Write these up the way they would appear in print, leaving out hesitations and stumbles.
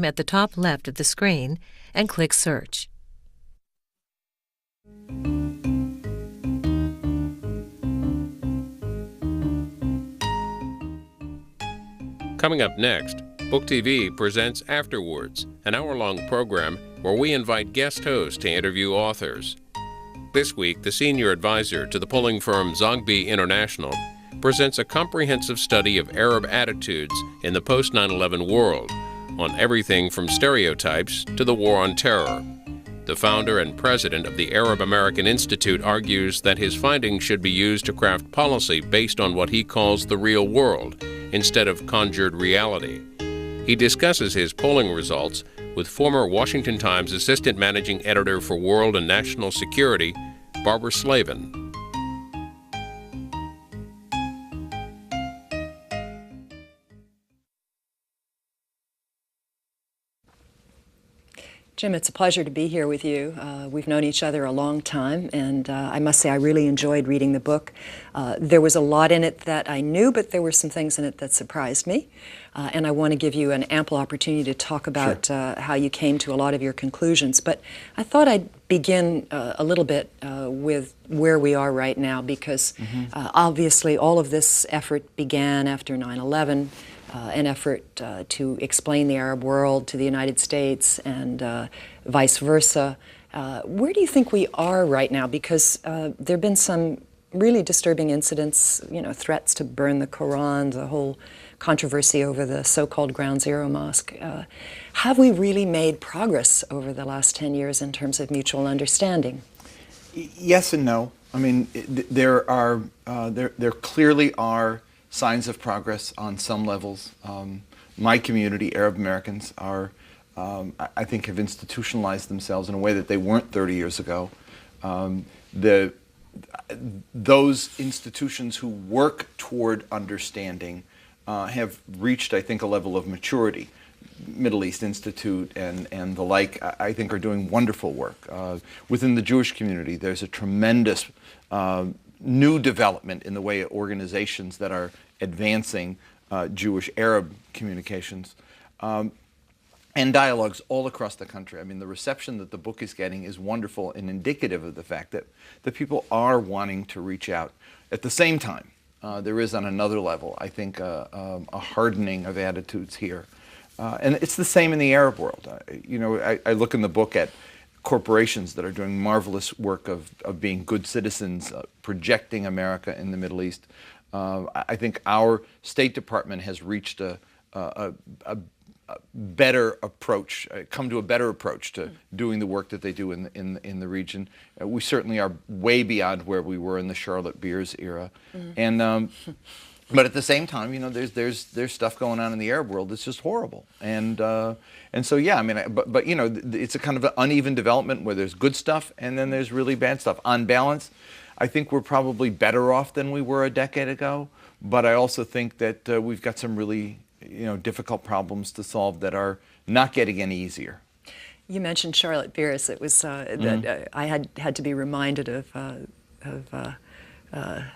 at the top left of the screen and click Search. Coming up next, Book TV presents Afterwards, an hour-long program where we invite guest hosts to interview authors. This week, the senior advisor to the polling firm Zogby International presents a comprehensive study of Arab attitudes in the post-9/11 world, on everything from stereotypes to the war on terror. The founder and president of the Arab American Institute argues that his findings should be used to craft policy based on what he calls the real world, instead of conjured reality. He discusses his polling results with former Washington Times assistant managing editor for world and national security, Barbara Slavin. Jim, it's a pleasure to be here with you. We've known each other a long time, and I must say I really enjoyed reading the book. There was a lot in it that I knew, but there were some things in it that surprised me. And I want to give you an ample opportunity to talk about how you came to a lot of your conclusions. But I thought I'd begin a little bit with where we are right now, because obviously all of this effort began after 9/11. An effort to explain the Arab world to the United States and vice versa. Where do you think we are right now? Because there have been some really disturbing incidents, threats to burn the Quran, the whole controversy over the so-called Ground Zero mosque. Have we really made progress over the last 10 years in terms of mutual understanding? Yes and no. I mean, there clearly are signs of progress on some levels. My community, Arab Americans, are, I think, have institutionalized themselves in a way that they weren't 30 years ago. Those institutions who work toward understanding have reached, I think, a level of maturity. Middle East Institute and the like, I think, are doing wonderful work. Within the Jewish community, there's a tremendous new development in the way of organizations that are advancing Jewish-Arab communications, and dialogues all across the country. I mean, the reception that the book is getting is wonderful and indicative of the fact that the people are wanting to reach out. At the same time, there is on another level, I think, a hardening of attitudes here. And it's the same in the Arab world. I look in the book at corporations that are doing marvelous work of being good citizens, projecting America in the Middle East. I think our State Department has reached a better approach, come to a better approach to doing the work that they do in the region. We certainly are way beyond where we were in the Charlotte Beers era, and but at the same time, there's stuff going on in the Arab world that's just horrible, and so yeah, I mean, but it's a kind of an uneven development where there's good stuff and then there's really bad stuff. On balance, I think we're probably better off than we were a decade ago, but I also think that we've got some really difficult problems to solve that are not getting any easier. You mentioned Charlotte Beers. It was that I had to be reminded of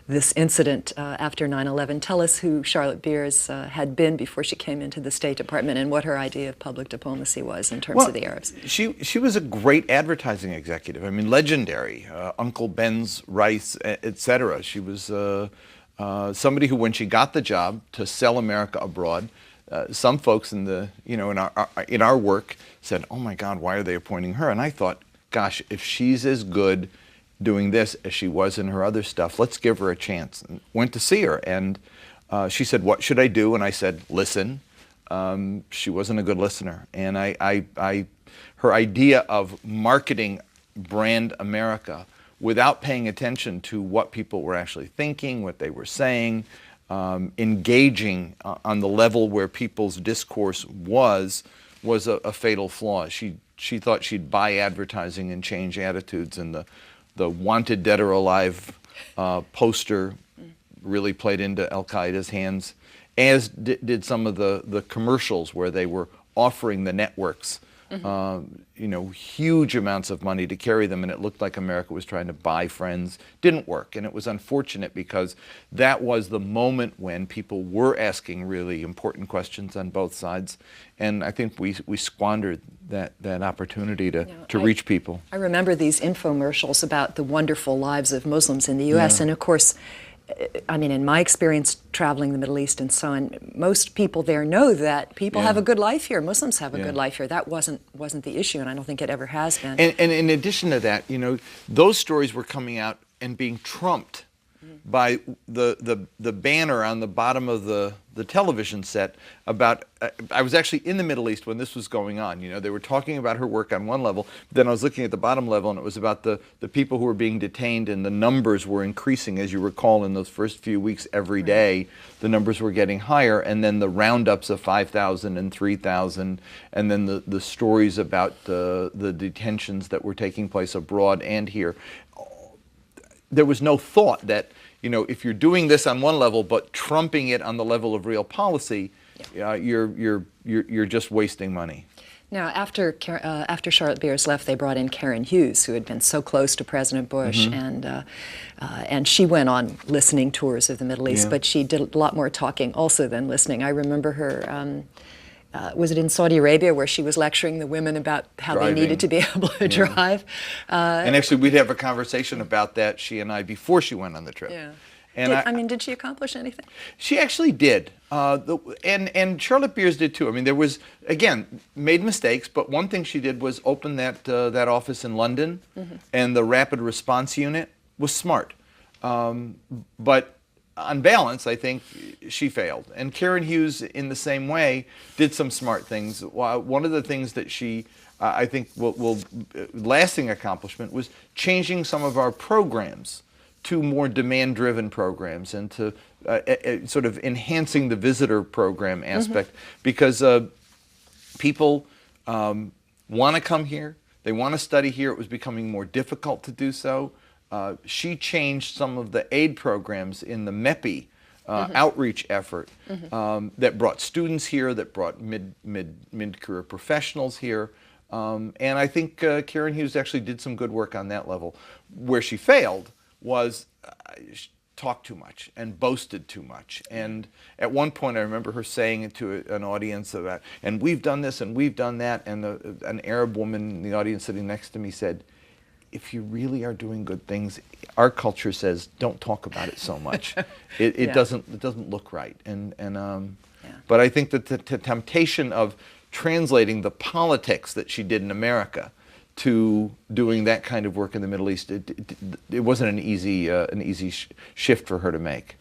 this incident after 9/11. Tell us who Charlotte Beers had been before she came into the State Department and what her idea of public diplomacy was in terms of the Arabs. She was a great advertising executive. I mean, legendary. Uncle Ben's Rice, etc. She was somebody who, when she got the job to sell America abroad, some folks in our work said, "Oh my God, why are they appointing her?" And I thought, gosh, if she's as good doing this as she was in her other stuff, let's give her a chance. And went to see her, and she said, "What should I do?" And I said, "Listen." She wasn't a good listener, and her idea of marketing brand America without paying attention to what people were actually thinking, what they were saying, engaging on the level where people's discourse was a fatal flaw. She thought she'd buy advertising and change attitudes, and the wanted dead or alive poster really played into Al-Qaeda's hands, as did some of the commercials where they were offering the networks you know, huge amounts of money to carry them, and it looked like America was trying to buy friends. Didn't work, and it was unfortunate because that was the moment when people were asking really important questions on both sides, and I think we squandered that opportunity to reach people. I remember these infomercials about the wonderful lives of Muslims in the U.S., and of course, I mean, in my experience traveling the Middle East and so on, most people there know that people have a good life here. Muslims have a good life here. That wasn't the issue, and I don't think it ever has been. And in addition to that, you know, those stories were coming out and being trumped by the banner on the bottom of the television set about, I was actually in the Middle East when this was going on. You know, they were talking about her work on one level, then I was looking at the bottom level and it was about the people who were being detained, and the numbers were increasing. As you recall, in those first few weeks every day, the numbers were getting higher, and then the roundups of 5,000 and 3,000, and then the stories about the detentions that were taking place abroad and here. There was no thought that, you know, if you're doing this on one level but trumping it on the level of real policy, you're just wasting money. Now, after Charlotte Beers left, they brought in Karen Hughes, who had been so close to President Bush, and she went on listening tours of the Middle East, but she did a lot more talking also than listening. I remember her. Was it in Saudi Arabia where she was lecturing the women about how Driving. They needed to be able to drive? And actually, we'd have a conversation about that, she and I, before she went on the trip. Yeah. And did she accomplish anything? She actually did. And Charlotte Beers did too. I mean, there was, again, made mistakes, but one thing she did was open that office in London, and the rapid response unit was smart. But on balance, I think she failed. And Karen Hughes, in the same way, did some smart things. One of the things that she, I think, will lasting accomplishment was changing some of our programs to more demand-driven programs, and to sort of enhancing the visitor program aspect, because people want to come here, they want to study here. It was becoming more difficult to do so. She changed some of the aid programs in the MEPI outreach effort that brought students here, that brought mid-career professionals here. And I think Karen Hughes actually did some good work on that level. Where she failed was talked too much and boasted too much. And at one point I remember her saying to an audience about, and we've done this and we've done that, and an Arab woman in the audience sitting next to me said, if you really are doing good things, our culture says don't talk about it so much. It doesn't look right. But I think that the temptation of translating the politics that she did in America to doing that kind of work in the Middle East, it wasn't an easy shift for her to make.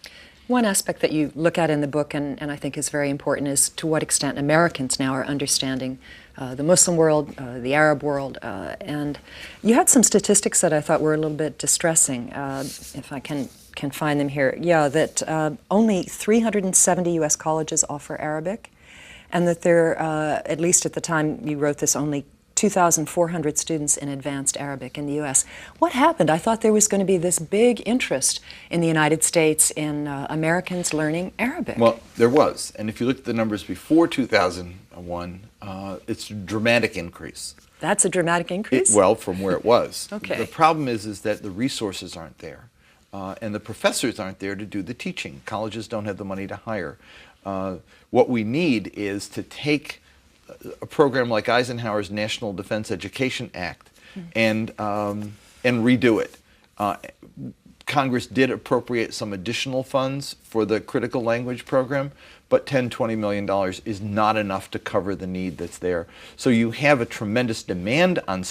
One aspect that you look at in the book, and I think is very important, is to what extent Americans now are understanding the Muslim world, the Arab world, and you had some statistics that I thought were a little bit distressing, if I can find them here. Yeah, that only 370 U.S. colleges offer Arabic, and that there, at least at the time you wrote this, only 2,400 students in advanced Arabic in the U.S. What happened? I thought there was going to be this big interest in the United States in Americans learning Arabic. Well, there was. And if you look at the numbers before 2001, it's a dramatic increase. That's a dramatic increase? Well, from where it was. Okay. The problem is that the resources aren't there. And the professors aren't there to do the teaching. Colleges don't have the money to hire. What we need is to take a program like Eisenhower's National Defense Education Act and redo it. Congress did appropriate some additional funds for the critical language program, but $10–20 million is not enough to cover the need that's there. So you have a tremendous demand on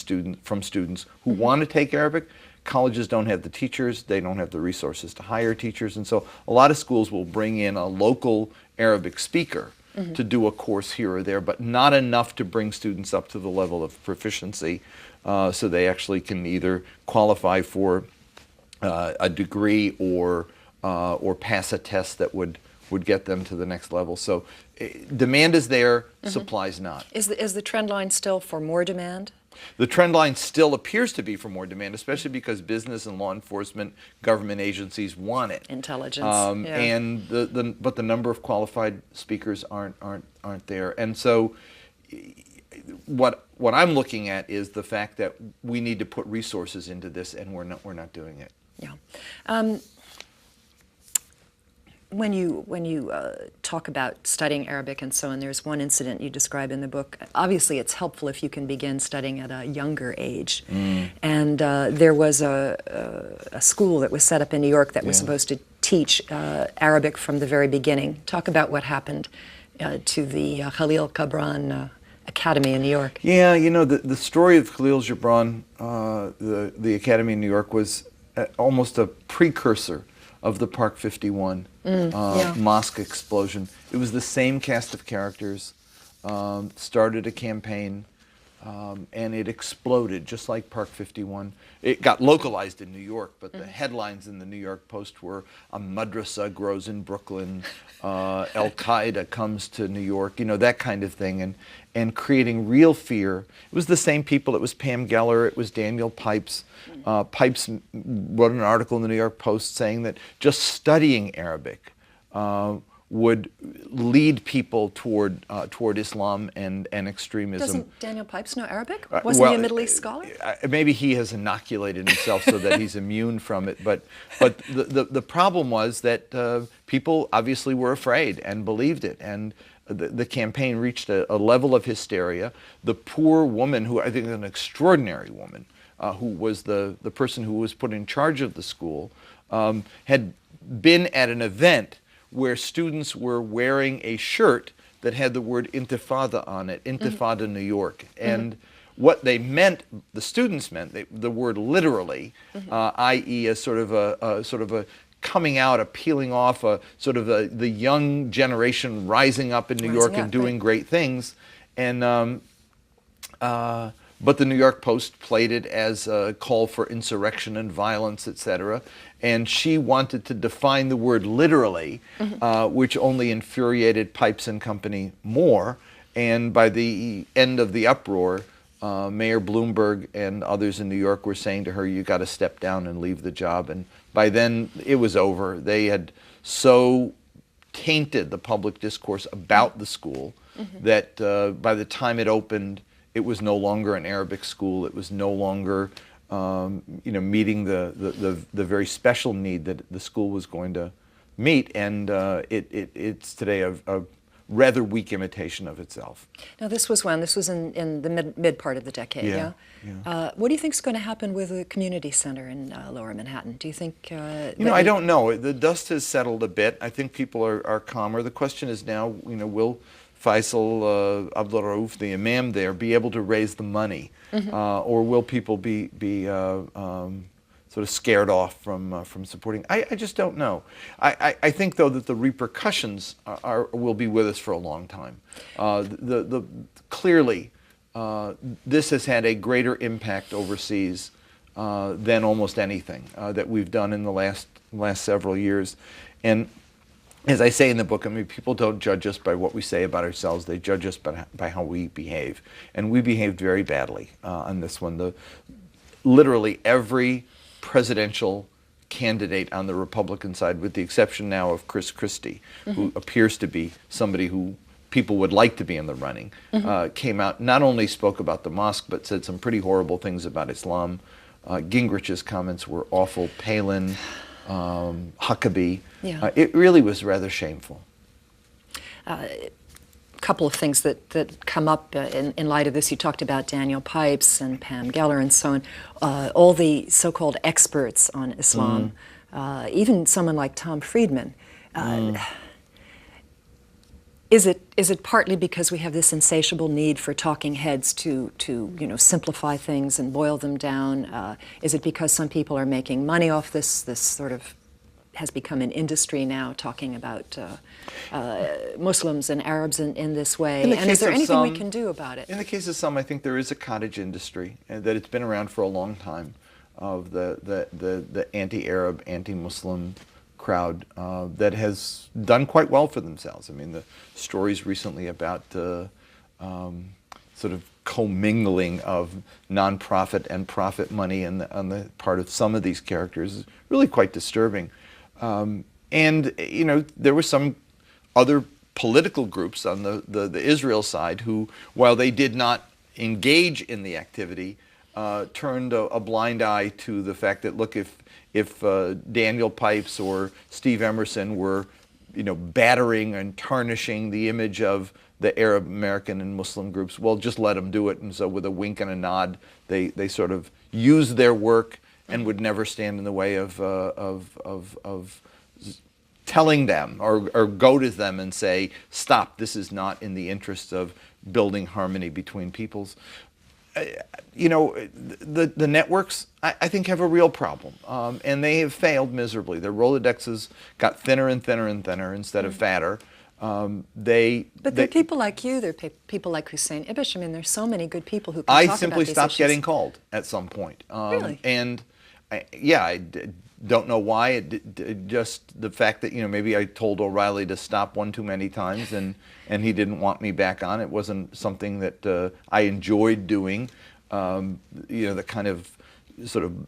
from students who want to take Arabic. Colleges don't have the teachers, they don't have the resources to hire teachers, and so a lot of schools will bring in a local Arabic speaker to do a course here or there, but not enough to bring students up to the level of proficiency so they actually can either qualify for a degree or pass a test that would get them to the next level. So demand is there, supply's not. Is the trend line still for more demand? The trend line still appears to be for more demand, especially because business and law enforcement, government agencies want it. Intelligence. And but the number of qualified speakers aren't there. And so what I'm looking at is the fact that we need to put resources into this, and we're not doing it. Yeah. When you talk about studying Arabic and so on, there's one incident you describe in the book. Obviously, it's helpful if you can begin studying at a younger age. And there was a school that was set up in New York that was supposed to teach Arabic from the very beginning. Talk about what happened to the Khalil Gibran Academy in New York. Yeah, you know, the story of Khalil Gibran, the Academy in New York, was almost a precursor of the Park 51 mosque explosion. It was the same cast of characters, started a campaign, and it exploded just like Park 51. It got localized in New York, but the headlines in the New York Post were, "A madrasa grows in Brooklyn," "Al-Qaeda comes to New York," you know, that kind of thing, and creating real fear. It was the same people. It was Pam Geller, it was Daniel Pipes. Pipes wrote an article in the New York Post saying that just studying Arabic would lead people toward Islam and extremism. Doesn't Daniel Pipes know Arabic? Wasn't he a Middle East scholar? Maybe he has inoculated himself so that he's immune from it. But the problem was that people obviously were afraid and believed it. And the campaign reached a level of hysteria. The poor woman, who I think is an extraordinary woman, who was the person who was put in charge of the school, had been at an event where students were wearing a shirt that had the word Intifada on it, Intifada New York. And what they meant, the students meant, the word literally, i.e. a sort of a coming out, a peeling off, a sort of the young generation rising up in New York and doing great things. And but the New York Post played it as a call for insurrection and violence, etc. And she wanted to define the word literally, which only infuriated Pipes and Company more. And by the end of the uproar, Mayor Bloomberg and others in New York were saying to her, "You got to step down and leave the job." And by then, it was over. They had so tainted the public discourse about the school that by the time it opened, it was no longer an Arabic school. It was no longer, meeting the very special need that the school was going to meet, and it's today a rather weak imitation of itself. Now, this was when? This was in the mid part of the decade, yeah? What do you think is going to happen with the community center in Lower Manhattan? Do you think... I don't know. The dust has settled a bit. I think people are calmer. The question is now, will Faisal Abdul Rauf, the imam there, be able to raise the money, or will people be sort of scared off from supporting? I just don't know. I think though that the repercussions will be with us for a long time. Clearly, this has had a greater impact overseas than almost anything that we've done in the last several years, and as I say in the book, I mean, people don't judge us by what we say about ourselves. They judge us by how we behave. And we behaved very badly on this one. Literally every presidential candidate on the Republican side, with the exception now of Chris Christie, who appears to be somebody who people would like to be in the running, came out, not only spoke about the mosque, but said some pretty horrible things about Islam. Gingrich's comments were awful. Palin, Huckabee. It really was rather shameful. A couple of things that come up in light of this. You talked about Daniel Pipes and Pam Geller and so on. All the so-called experts on Islam, even someone like Tom Friedman. Is it partly because we have this insatiable need for talking heads to simplify things and boil them down? Is it because some people are making money off this? This sort of has become an industry now, talking about Muslims and Arabs in this way. And is there anything we can do about it? In the case of some, I think there is a cottage industry, and that it's been around for a long time, of the anti-Arab, anti-Muslim crowd that has done quite well for themselves. I mean, the stories recently about sort of commingling of nonprofit and profit money on the part of some of these characters is really quite disturbing. And there were some other political groups on the Israel side who, while they did not engage in the activity turned a blind eye to the fact that, look, if Daniel Pipes or Steve Emerson were, battering and tarnishing the image of the Arab American and Muslim groups, well, just let them do it. And so with a wink and a nod, they sort of use their work and would never stand in the way of telling them or go to them and say, stop, this is not in the interest of building harmony between peoples. The networks, I think, have a real problem, and they have failed miserably. Their Rolodexes got thinner and thinner and thinner instead of fatter. But there are people like you, there are people like Hussein Ibish. I mean, there's so many good people who can talk about these issues. I simply stopped getting called at some point. Really? And I don't know why. Just the fact that, maybe I told O'Reilly to stop one too many times and he didn't want me back on. It wasn't something that I enjoyed doing. The kind of sort of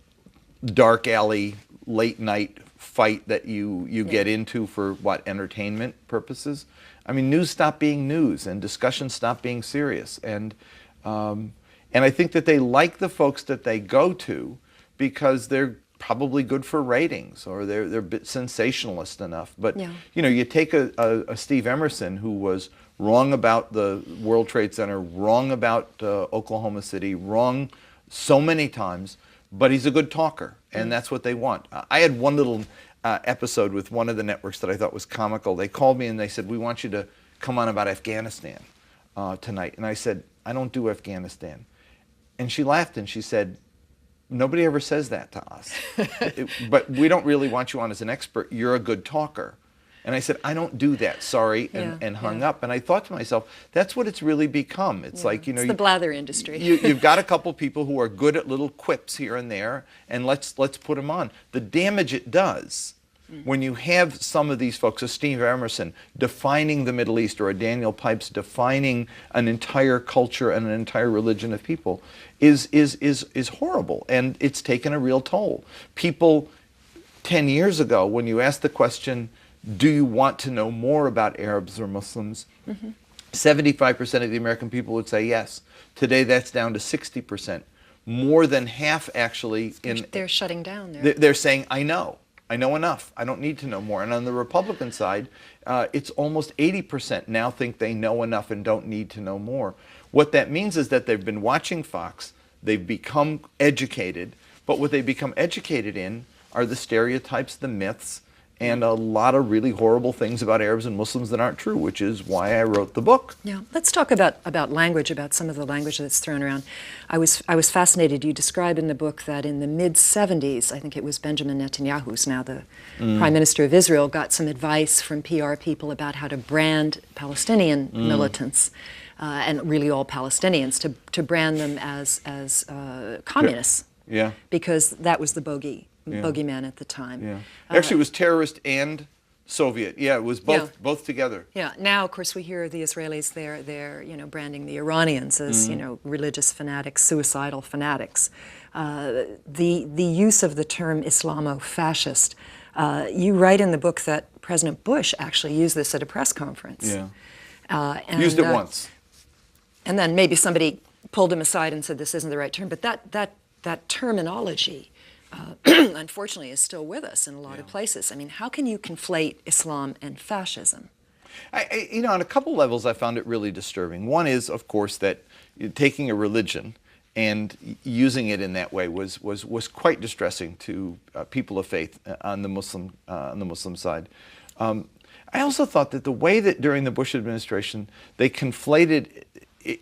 dark alley, late night fight that you get into for entertainment purposes. I mean, news stopped being news and discussion stopped being serious. And I think that they like the folks that they go to because they're probably good for ratings, or they're a bit sensationalist enough. But you take a Steve Emerson, who was wrong about the World Trade Center, wrong about Oklahoma City, wrong so many times, but he's a good talker, and that's what they want. I had one little episode with one of the networks that I thought was comical. They called me and they said, "We want you to come on about Afghanistan tonight." And I said, "I don't do Afghanistan." And she laughed and she said, "Nobody ever says that to us. But we don't really want you on as an expert. You're a good talker." And I said, "I don't do that, sorry," and hung up. And I thought to myself, that's what it's really become. It's like, it's the blather industry. You've got a couple people who are good at little quips here and there, and let's put them on. The damage it does when you have some of these folks, a Steve Emerson defining the Middle East, or a Daniel Pipes defining an entire culture and an entire religion of people, is horrible, and it's taken a real toll. People 10 years ago, when you asked the question, do you want to know more about Arabs or Muslims? 75% of the American people would say yes. Today that's down to 60%. More than half actually. They're shutting down. They're saying, I know enough. I don't need to know more. And on the Republican side, it's almost 80% now think they know enough and don't need to know more. What that means is that they've been watching Fox, they've become educated, but what they become educated in are the stereotypes, the myths, and a lot of really horrible things about Arabs and Muslims that aren't true, which is why I wrote the book. Yeah, let's talk about language, about some of the language that's thrown around. I was fascinated. You describe in the book that in the mid-'70s, I think it was Benjamin Netanyahu, who's now the Prime Minister of Israel, got some advice from PR people about how to brand Palestinian militants, and really all Palestinians, to brand them as communists. Yeah. Because that was the bogeyman at the time. Yeah. Actually, it was terrorist and Soviet. Yeah, it was both together. Yeah. Now, of course, we hear the Israelis they're branding the Iranians as religious fanatics, suicidal fanatics. The use of the term Islamo-fascist. You write in the book that President Bush actually used this at a press conference. Yeah. Used it once. And then maybe somebody pulled him aside and said this isn't the right term. But that terminology, unfortunately, is still with us in a lot of places. I mean, how can you conflate Islam and fascism? On a couple levels, I found it really disturbing. One is, of course, that taking a religion and using it in that way was quite distressing to people of faith on the Muslim side. I also thought that the way that during the Bush administration they conflated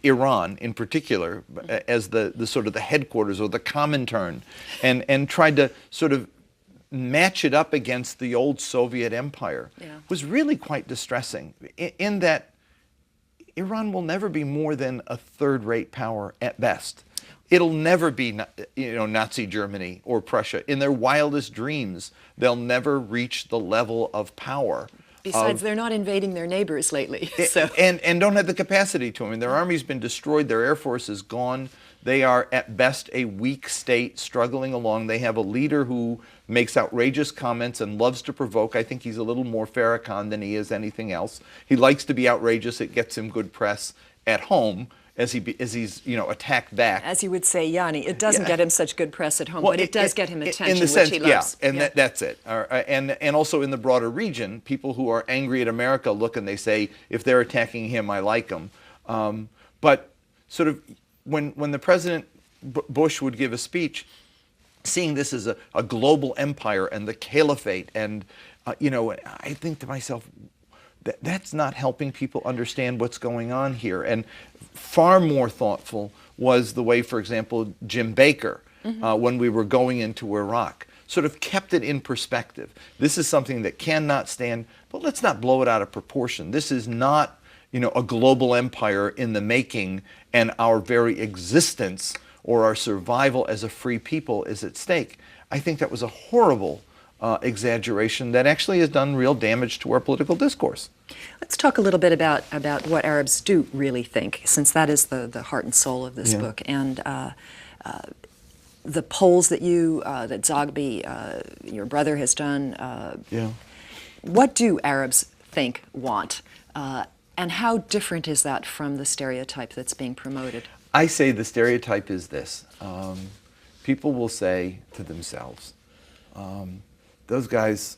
Iran in particular as the sort of the headquarters or the Comintern, and tried to sort of match it up against the old Soviet empire was really quite distressing, in that Iran will never be more than a third-rate power at best. It'll never be Nazi Germany or Prussia. In their wildest dreams, they'll never reach the level of power. Besides, they're not invading their neighbors lately. So. And don't have the capacity to. I mean, their army's been destroyed. Their air force is gone. They are, at best, a weak state struggling along. They have a leader who makes outrageous comments and loves to provoke. I think he's a little more Farrakhan than he is anything else. He likes to be outrageous. It gets him good press at home. as he's attacked back. As you would say, Yanni, it doesn't get him such good press at home, Well, but it does get him attention, in the sense, which he loves. Yeah, and that's it. And also in the broader region, people who are angry at America look and they say, if they're attacking him, I like him. But sort of when the President Bush would give a speech, seeing this as a global empire and the caliphate, and I think to myself, that's not helping people understand what's going on here. And far more thoughtful was the way, for example, Jim Baker, when we were going into Iraq, sort of kept it in perspective. This is something that cannot stand, but let's not blow it out of proportion. This is not, a global empire in the making, and our very existence or our survival as a free people is at stake. I think that was a horrible exaggeration that actually has done real damage to our political discourse. Let's talk a little bit about what Arabs do really think, since that is the heart and soul of this book. And the polls that that Zogby, your brother, has done, what do Arabs think, want? And how different is that from the stereotype that's being promoted? I say the stereotype is this. People will say to themselves, those guys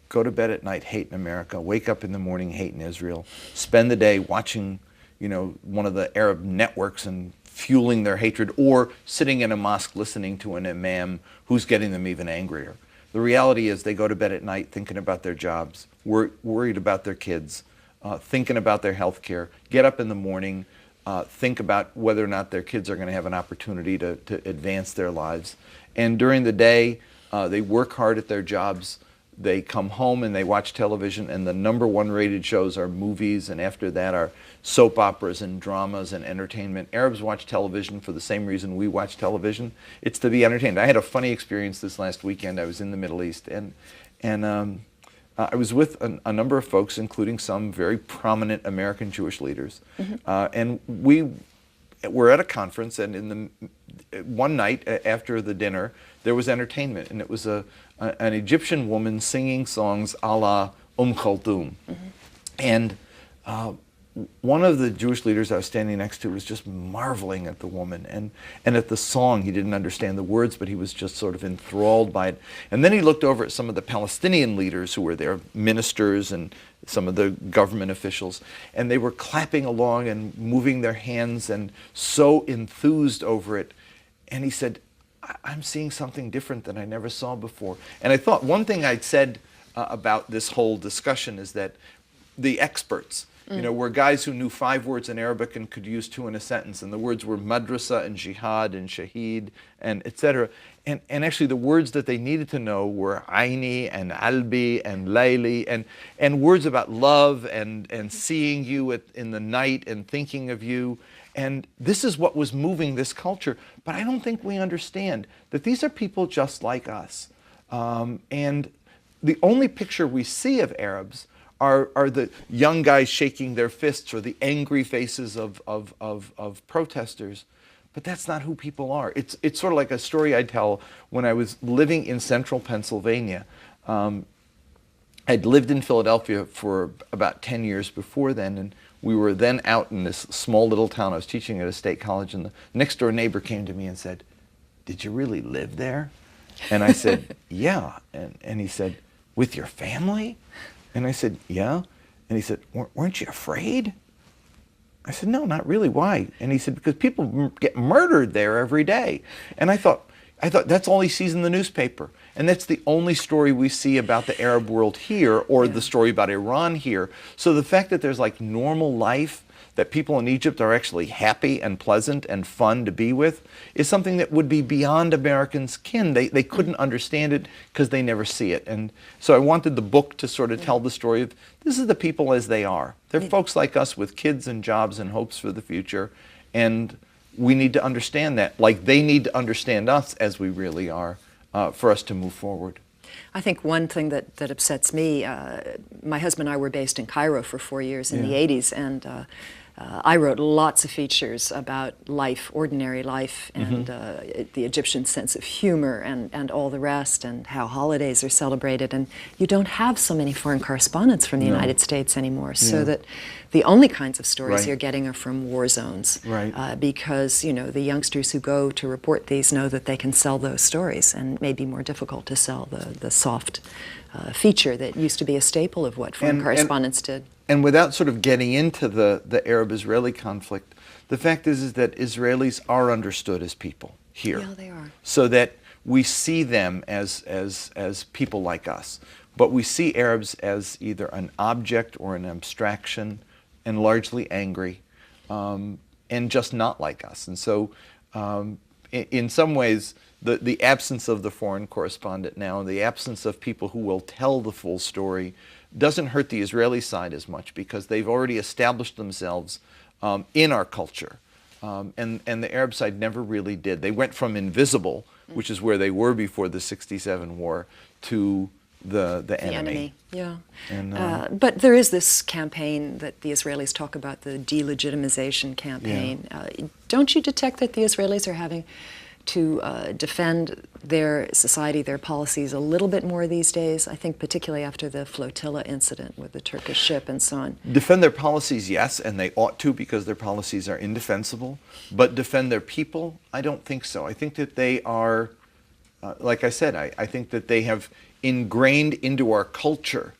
go to bed at night hating America, wake up in the morning hating Israel, spend the day watching, one of the Arab networks and fueling their hatred, or sitting in a mosque listening to an imam who's getting them even angrier. The reality is they go to bed at night thinking about their jobs, worried about their kids, thinking about their health care, get up in the morning, think about whether or not their kids are going to have an opportunity to advance their lives. And during the day, they work hard at their jobs. They come home and they watch television, and the #1 rated shows are movies, and after that are soap operas and dramas and entertainment. Arabs watch television for the same reason we watch television. It's to be entertained. I had a funny experience this last weekend. I was in the Middle East, and I was with a number of folks, including some very prominent American Jewish leaders. And we were at a conference, and one night after the dinner, there was entertainment, and it was an Egyptian woman singing songs a la Kulthum. And one of the Jewish leaders I was standing next to was just marveling at the woman and at the song. He didn't understand the words, but he was just sort of enthralled by it. And then he looked over at some of the Palestinian leaders who were there, ministers and some of the government officials, and they were clapping along and moving their hands and so enthused over it. And he said, I'm seeing something different than I never saw before. And I thought one thing I'd said about this whole discussion is that the experts, were guys who knew 5 words in Arabic and could use 2 in a sentence, and the words were madrasa and jihad and shaheed and etc. And actually the words that they needed to know were aini and albi and layli and words about love and seeing you in the night and thinking of you. And this is what was moving this culture. But I don't think we understand that these are people just like us. And the only picture we see of Arabs are the young guys shaking their fists or the angry faces of protesters. But that's not who people are. It's sort of like a story I tell when I was living in central Pennsylvania. I'd lived in Philadelphia for about 10 years before then, and we were then out in this small little town. I was teaching at a state college, and the next door neighbor came to me and said, "Did you really live there?" And I said, "Yeah." And he said, "With your family?" And I said, "Yeah." And he said, "Weren't you afraid?" I said, "No, not really. Why?" And he said, "Because people get murdered there every day." And I thought that's all he sees in the newspaper. And that's the only story we see about the Arab world here, or the story about Iran here. So the fact that there's like normal life, that people in Egypt are actually happy and pleasant and fun to be with, is something that would be beyond Americans' kin. They couldn't understand it because they never see it. And so I wanted the book to sort of tell the story of, this is the people as they are. They're folks like us with kids and jobs and hopes for the future. And we need to understand that, like they need to understand us as we really are, for us to move forward. I think one thing that upsets me, my husband and I were based in Cairo for 4 years in the 80s, and I wrote lots of features about life, ordinary life, and the Egyptian sense of humor and all the rest, and how holidays are celebrated. And you don't have so many foreign correspondents from the United States anymore, so that the only kinds of stories you're getting are from war zones. Because, you know, the youngsters who go to report these know that they can sell those stories, and it may be more difficult to sell the soft feature that used to be a staple of what foreign correspondents did. And without sort of getting into the Arab-Israeli conflict, the fact is that Israelis are understood as people here. Yeah, they are. So that we see them as people like us. But we see Arabs as either an object or an abstraction, and largely angry, and just not like us. And so in some ways, the absence of the foreign correspondent now, and the absence of people who will tell the full story, doesn't hurt the Israeli side as much, because they've already established themselves in our culture. And the Arab side never really did. They went from invisible, which is where they were before the '67 war, to the enemy. Yeah. And, but there is this campaign that the Israelis talk about, the delegitimization campaign. Don't you detect that the Israelis are having to defend their society, their policies a little bit more these days? I think particularly after the flotilla incident with the Turkish ship and so on. Defend their policies, yes, and they ought to, because their policies are indefensible. But defend their people, I don't think so. I think that they are, like I said, I think that they have ingrained into our culture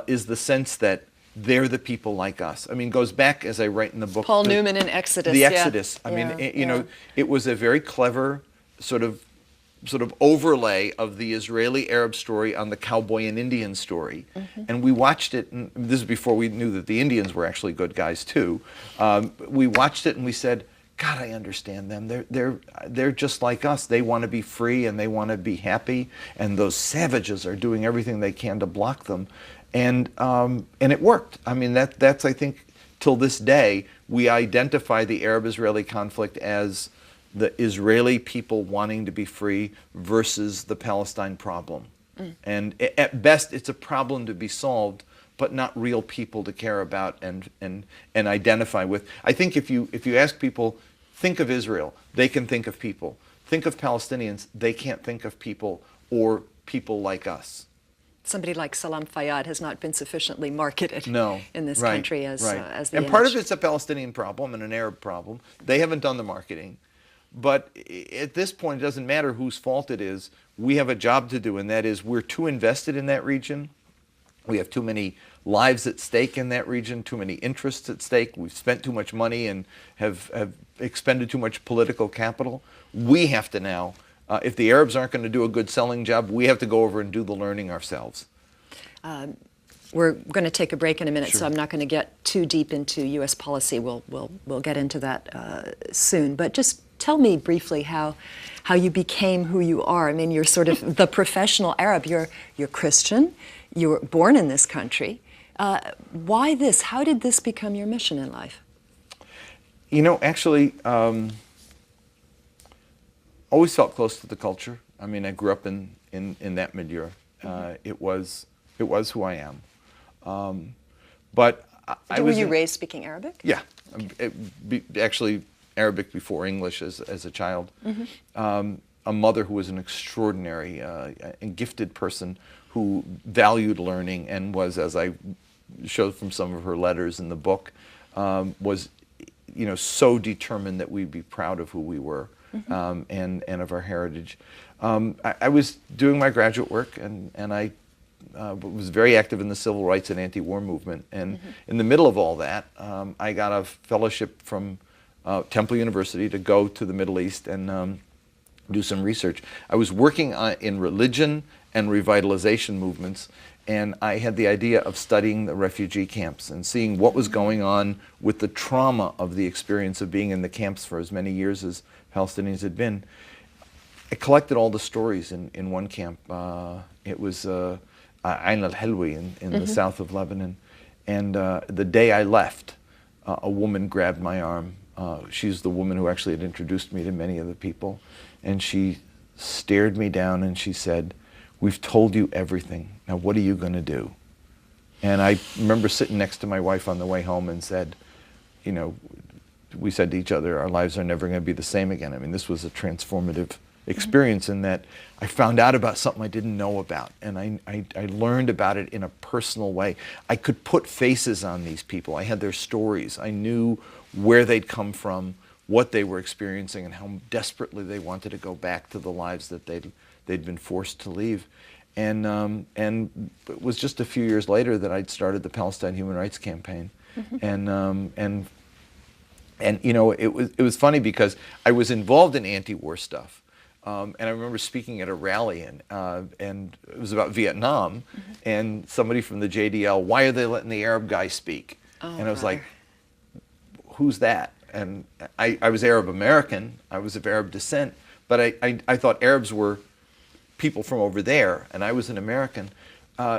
is the sense that they're the people like us. I mean, it goes back, as I write in the book, Paul Newman in Exodus. The Exodus. I mean, you know, it was a very clever sort of overlay of the Israeli-Arab story on the cowboy and Indian story. And we watched it, and this is before we knew that the Indians were actually good guys too. We watched it and we said, God, I understand them. They're just like us. They want to be free and they want to be happy, and those savages are doing everything they can to block them. And it worked. I mean, that's I think till this day we identify the Arab-Israeli conflict as the Israeli people wanting to be free versus the Palestine problem. And at best, it's a problem to be solved, but not real people to care about and identify with. I think if you ask people, think of Israel, they can think of people. Think of Palestinians, they can't think of people or people like us. Somebody like Salam Fayyad has not been sufficiently marketed in this country as the And image. part of it's a Palestinian problem and an Arab problem. They haven't done the marketing. But at this point, it doesn't matter whose fault it is. We have a job to do, and that is we're too invested in that region. We have too many lives at stake in that region, too many interests at stake. We've spent too much money and have expended too much political capital. We have to now, if the Arabs aren't going to do a good selling job, we have to go over and do the learning ourselves. We're going to take a break in a minute, Sure. so I'm not going to get too deep into U.S. policy. We'll get into that soon. But just tell me briefly how you became who you are. I mean, you're sort of the professional Arab. You're Christian. You were born in this country. Why this? How did this become your mission in life? You know, actually, always felt close to the culture. I mean, I grew up in that milieu. It was who I am. But I Were was you raised speaking Arabic? Yeah, actually Arabic before English as a child. A mother who was an extraordinary and gifted person who valued learning and was, as I showed from some of her letters in the book, was, you know, so determined that we'd be proud of who we were and of our heritage. I was doing my graduate work and I was very active in the civil rights and anti-war movement. And in the middle of all that, I got a fellowship from Temple University to go to the Middle East and do some research. I was working in religion and revitalization movements, and I had the idea of studying the refugee camps and seeing what was going on with the trauma of the experience of being in the camps for as many years as Palestinians had been. I collected all the stories in one camp. It was Ain al-Helwi in the south of Lebanon. And the day I left, a woman grabbed my arm. She's the woman who actually had introduced me to many of the people. And she stared me down and she said, "We've told you everything. Now what are you going to do?" And I remember sitting next to my wife on the way home and said, you know, we said to each other, our lives are never going to be the same again. I mean, this was a transformative experience in that I found out about something I didn't know about, and I learned about it in a personal way. I could put faces on these people. I had their stories. I knew where they'd come from, what they were experiencing, and how desperately they wanted to go back to the lives that they'd been forced to leave. And it was just a few years later that I'd started the Palestine Human Rights Campaign. And you know, it was funny because I was involved in anti-war stuff, and I remember speaking at a rally, and it was about Vietnam, and somebody from the JDL, why are they letting the Arab guy speak? And I was like, who's that? And I was Arab American, I was of Arab descent, but I thought Arabs were people from over there, and I was an American.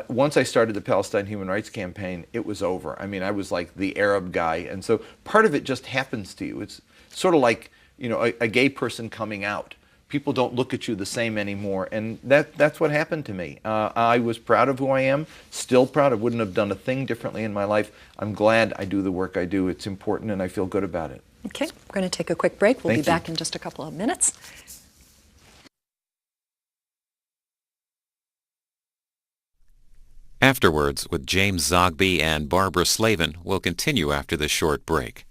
Once I started the Palestine Human Rights Campaign, it was over. I mean, I was like the Arab guy, and so part of it just happens to you. It's sort of like, you know, a gay person coming out. People don't look at you the same anymore, and that's what happened to me. I was proud of who I am, still proud. I wouldn't have done a thing differently in my life. I'm glad I do the work I do. It's important, and I feel good about it. Okay, we're going to take a quick break. We'll be Thank you. back in just a couple of minutes. Afterwards, with James Zogby and Barbara Slavin, will continue after this short break.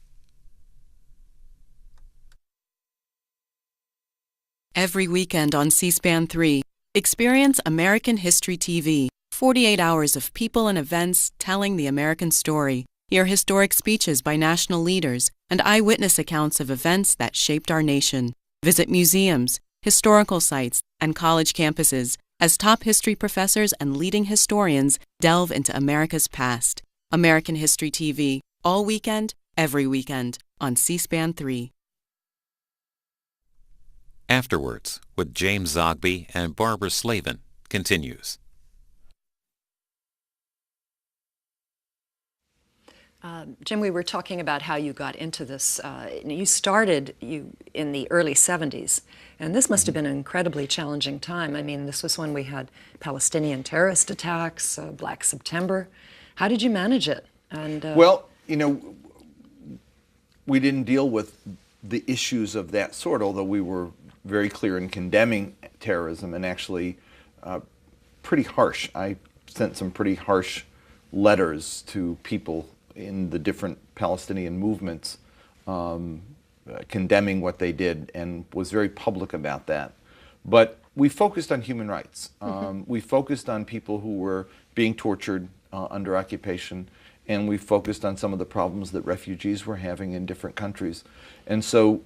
Every weekend on C-SPAN 3, experience American History TV. 48 hours of people and events telling the American story. Hear historic speeches by national leaders and eyewitness accounts of events that shaped our nation. Visit museums, historical sites, and college campuses as top history professors and leading historians delve into America's past. American History TV, all weekend, every weekend, on C-SPAN 3. Afterwards, with James Zogby and Barbara Slavin, continues. Jim, we were talking about how you got into this. You started in the early 70s, and this must have been an incredibly challenging time. I mean, this was when we had Palestinian terrorist attacks, Black September. How did you manage it? And well, you know, we didn't deal with the issues of that sort, although we were very clear in condemning terrorism and actually pretty harsh. I sent some pretty harsh letters to people in the different Palestinian movements condemning what they did, and was very public about that. But we focused on human rights. We focused on people who were being tortured under occupation, and we focused on some of the problems that refugees were having in different countries. And so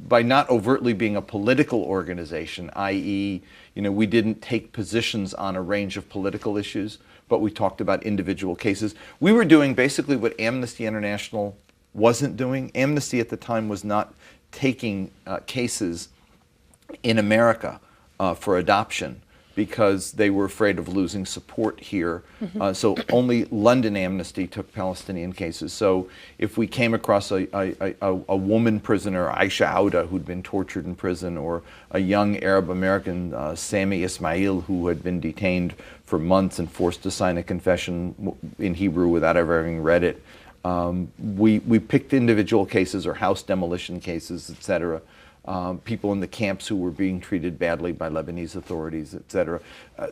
by not overtly being a political organization, i.e., you know, we didn't take positions on a range of political issues, but we talked about individual cases. We were doing basically what Amnesty International wasn't doing. Amnesty at the time was not taking cases in America for adoption because they were afraid of losing support here. So only London Amnesty took Palestinian cases. So if we came across a woman prisoner, Aisha Auda, who'd been tortured in prison, or a young Arab American, Sami Ismail, who had been detained for months and forced to sign a confession in Hebrew without ever having read it, we picked individual cases or house demolition cases, etc. People in the camps who were being treated badly by Lebanese authorities, etc.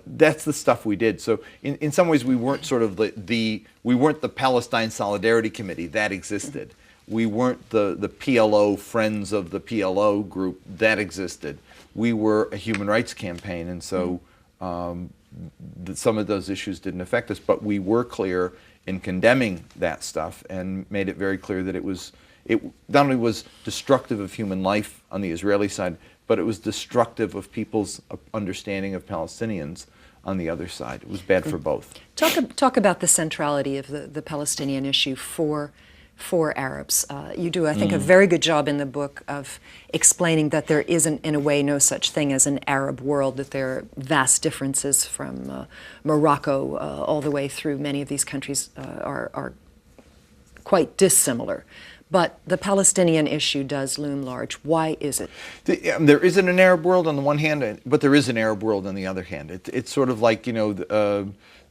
That's the stuff we did. So in some ways we weren't sort of we weren't the Palestine Solidarity Committee, that existed. We weren't the PLO Friends of the PLO group, that existed. We were a human rights campaign, and so some of those issues didn't affect us, but we were clear in condemning that stuff and made it very clear that it not only was destructive of human life on the Israeli side, but it was destructive of people's understanding of Palestinians on the other side. It was bad for both. Talk about the centrality of the Palestinian issue for Arabs. You do, I think, a very good job in the book of explaining that there isn't, in a way, no such thing as an Arab world, that there are vast differences from Morocco all the way through. Many of these countries are quite dissimilar. But the Palestinian issue does loom large. Why is it? There isn't an Arab world on the one hand, but there is an Arab world on the other hand. It's sort of like, you know,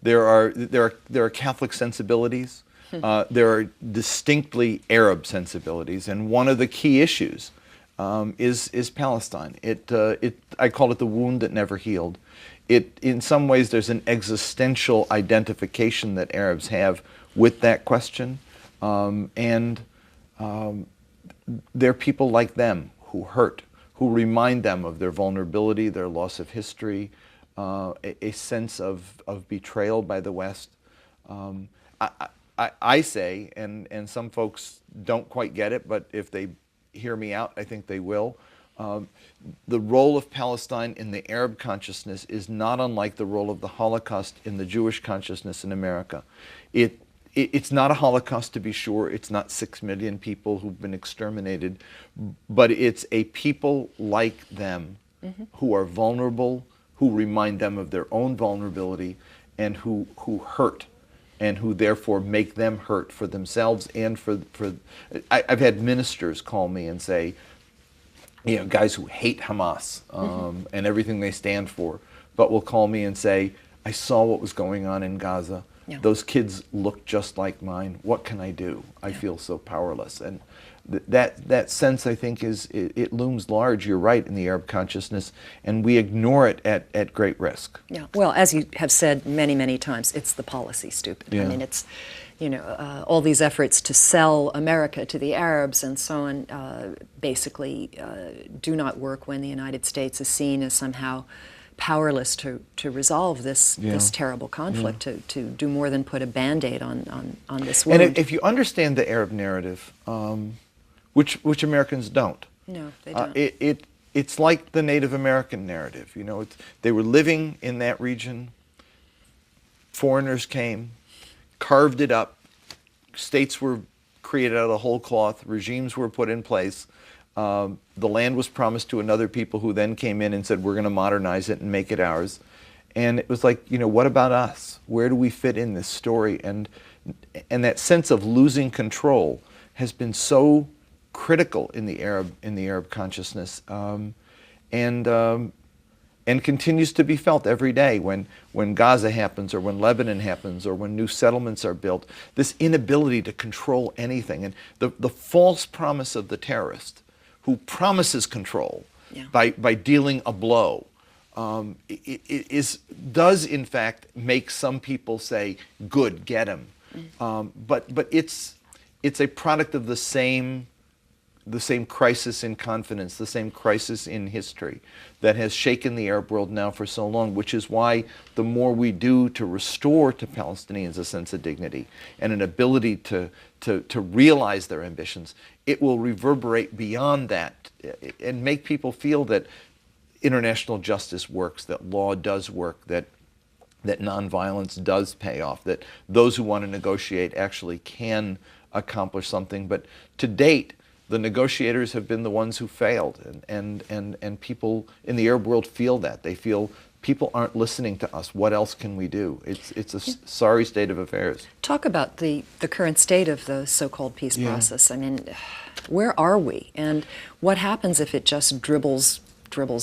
there are Catholic sensibilities. There are distinctly Arab sensibilities, and one of the key issues is Palestine. I call it the wound that never healed. In some ways, there's an existential identification that Arabs have with that question, and there are people like them who hurt, who remind them of their vulnerability, their loss of history, a sense of betrayal by the West. I say, and some folks don't quite get it, but if they hear me out, I think they will. The role of Palestine in the Arab consciousness is not unlike the role of the Holocaust in the Jewish consciousness in America. It's not a Holocaust, to be sure. It's not 6 million people who've been exterminated, but it's a people like them who are vulnerable, who remind them of their own vulnerability, and who hurt, and who therefore make them hurt for themselves and for I've had ministers call me and say, guys who hate Hamas and everything they stand for, but will call me and say, I saw what was going on in Gaza. Yeah. Those kids look just like mine. What can I do? I feel so powerless. And that sense, I think, it looms large, you're right, in the Arab consciousness, and we ignore it at great risk. Yeah. Well, as you have said many, many times, it's the policy, stupid. Yeah. I mean, it's, all these efforts to sell America to the Arabs and so on basically do not work when the United States is seen as somehow powerless to resolve this terrible conflict, to do more than put a Band-Aid on this wound. And if you understand the Arab narrative, which Americans don't. No, they don't. It's like the Native American narrative. They were living in that region. Foreigners came, carved it up. States were created out of whole cloth. Regimes were put in place. The land was promised to another people who then came in and said, we're going to modernize it and make it ours. And it was like, what about us? Where do we fit in this story? And that sense of losing control has been so critical in the Arab consciousness, and continues to be felt every day when Gaza happens, or when Lebanon happens, or when new settlements are built. This inability to control anything, and the false promise of the terrorist, who promises control by dealing a blow, does in fact make some people say, "Good, get him," but it's a product of the same crisis in confidence, the same crisis in history that has shaken the Arab world now for so long, which is why the more we do to restore to Palestinians a sense of dignity and an ability to realize their ambitions, it will reverberate beyond that and make people feel that international justice works, that law does work, that nonviolence does pay off, that those who want to negotiate actually can accomplish something. But to date, the negotiators have been the ones who failed, and people in the Arab world feel that. They feel people aren't listening to us. What else can we do? It's a sorry state of affairs. Talk about the current state of the so-called peace process. I mean, where are we? And what happens if it just dribbles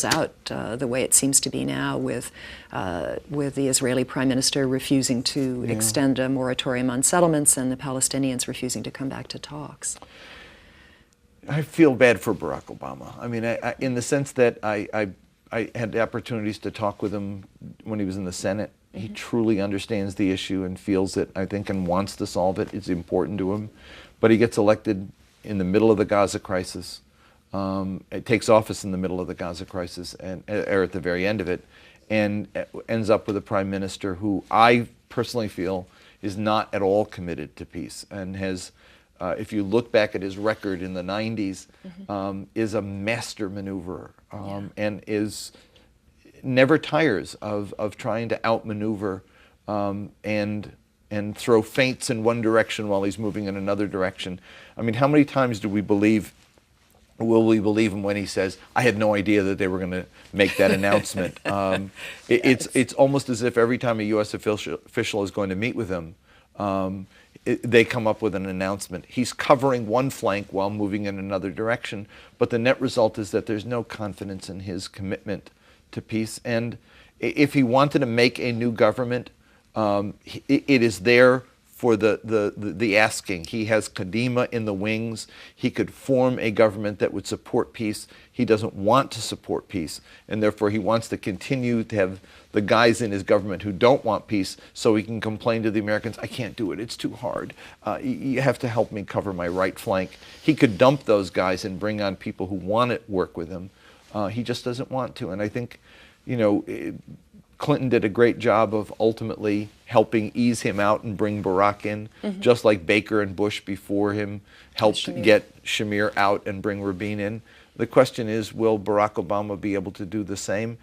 out the way it seems to be now, with the Israeli Prime Minister refusing to extend a moratorium on settlements and the Palestinians refusing to come back to talks? I feel bad for Barack Obama. I mean, in the sense that I had opportunities to talk with him when he was in the Senate. He truly understands the issue and feels it, I think, and wants to solve it. It's important to him. But he gets elected in the middle of the Gaza crisis. It takes office in the middle of the Gaza crisis, or at the very end of it, and ends up with a prime minister who I personally feel is not at all committed to peace, and has, if you look back at his record in the 90s, is a master maneuverer, and never tires of trying to outmaneuver and throw feints in one direction while he's moving in another direction. I mean, how many times will we believe him when he says, I had no idea that they were going to make that announcement? It's almost as if every time a U.S. official is going to meet with him, they come up with an announcement. He's covering one flank while moving in another direction, but the net result is that there's no confidence in his commitment to peace. And if he wanted to make a new government, it is there for the asking. He has Kadima in the wings. He could form a government that would support peace. He doesn't want to support peace, and therefore he wants to continue to have the guys in his government who don't want peace, so he can complain to the Americans, I can't do it, it's too hard. You have to help me cover my right flank. He could dump those guys and bring on people who want to work with him. He just doesn't want to, and I think, Clinton did a great job of ultimately helping ease him out and bring Barack in, just like Baker and Bush before him helped get Shamir out and bring Rabin in. The question is, will Barack Obama be able to do the same?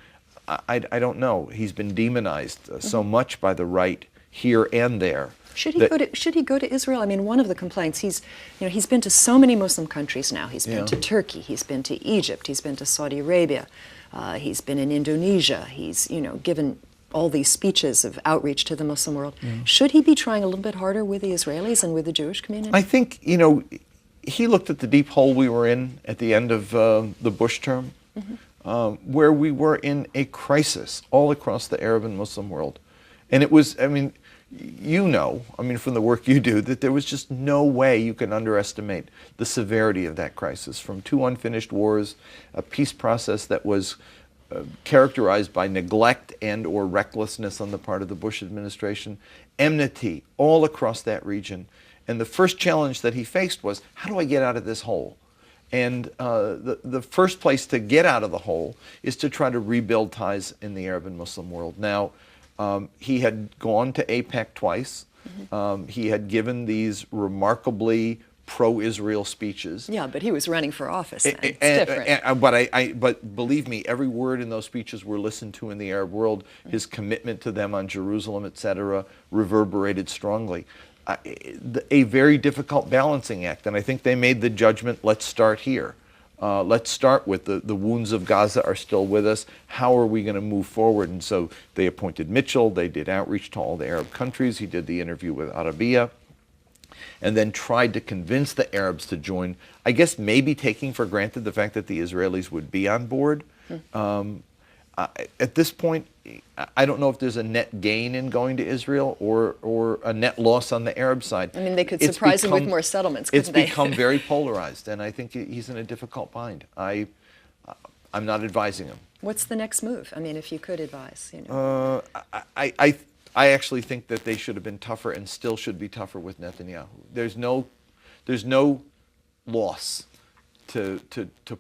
I don't know. He's been demonized so much by the right here and there. Should he go to Israel? I mean, one of the complaints, he's been to so many Muslim countries now. He's been to Turkey, he's been to Egypt, he's been to Saudi Arabia, he's been in Indonesia, he's, given all these speeches of outreach to the Muslim world. Should he be trying a little bit harder with the Israelis and with the Jewish community? I think, he looked at the deep hole we were in at the end of the Bush term, where we were in a crisis all across the Arab and Muslim world. And it was, from the work you do, that there was just no way you can underestimate the severity of that crisis. From 2 unfinished wars, a peace process that was characterized by neglect and or recklessness on the part of the Bush administration, enmity all across that region. And the first challenge that he faced was, how do I get out of this hole? And the first place to get out of the hole is to try to rebuild ties in the Arab and Muslim world. Now, he had gone to AIPAC twice. He had given these remarkably pro-Israel speeches. Yeah, but he was running for office then. It's different. But believe me, every word in those speeches were listened to in the Arab world. His commitment to them on Jerusalem, etc., reverberated strongly. A very difficult balancing act, and I think they made the judgment, let's start here. Let's start with the wounds of Gaza are still with us. How are we going to move forward? And so they appointed Mitchell. They did outreach to all the Arab countries. He did the interview with Arabia, and then tried to convince the Arabs to join, I guess maybe taking for granted the fact that the Israelis would be on board. At this point, I don't know if there's a net gain in going to Israel or a net loss on the Arab side. I mean, they could surprise him with more settlements, couldn't they? It's become very polarized, and I think he's in a difficult bind. I'm not advising him. What's the next move? I mean, if you could advise, I actually think that they should have been tougher and still should be tougher with Netanyahu. There's no loss to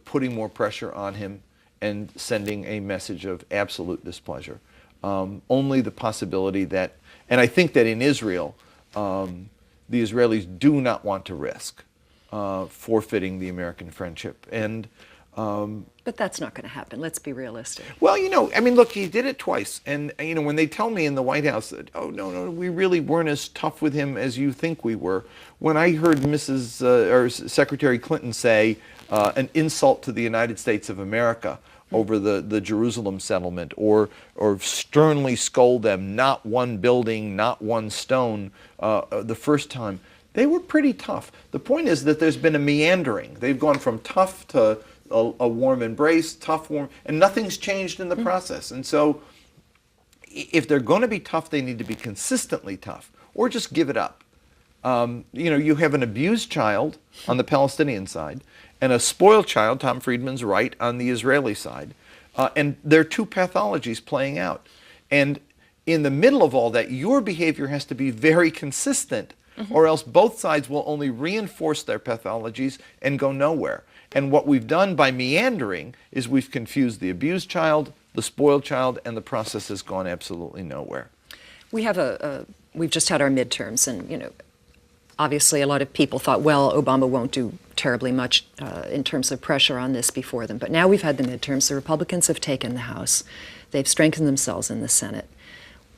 putting more pressure on him and sending a message of absolute displeasure. Only the possibility that, and I think that in Israel, the Israelis do not want to risk forfeiting the American friendship. But that's not going to happen. Let's be realistic. Well, look, he did it twice. And, when they tell me in the White House that, oh, no, we really weren't as tough with him as you think we were. When I heard Secretary Clinton say an insult to the United States of America over the Jerusalem settlement, or sternly scold them, not one building, not one stone, the first time, they were pretty tough. The point is that there's been a meandering. They've gone from tough to a warm embrace, tough, warm, and nothing's changed in the process. And so if they're going to be tough, they need to be consistently tough, or just give it up. You have an abused child on the Palestinian side, and a spoiled child, Tom Friedman's right, on the Israeli side. And there are two pathologies playing out. And in the middle of all that, your behavior has to be very consistent, or else both sides will only reinforce their pathologies and go nowhere. And what we've done by meandering is we've confused the abused child, the spoiled child, and the process has gone absolutely nowhere. We've just had our midterms, and obviously a lot of people thought, well, Obama won't do terribly much in terms of pressure on this before them. But now we've had the midterms. The Republicans have taken the House. They've strengthened themselves in the Senate.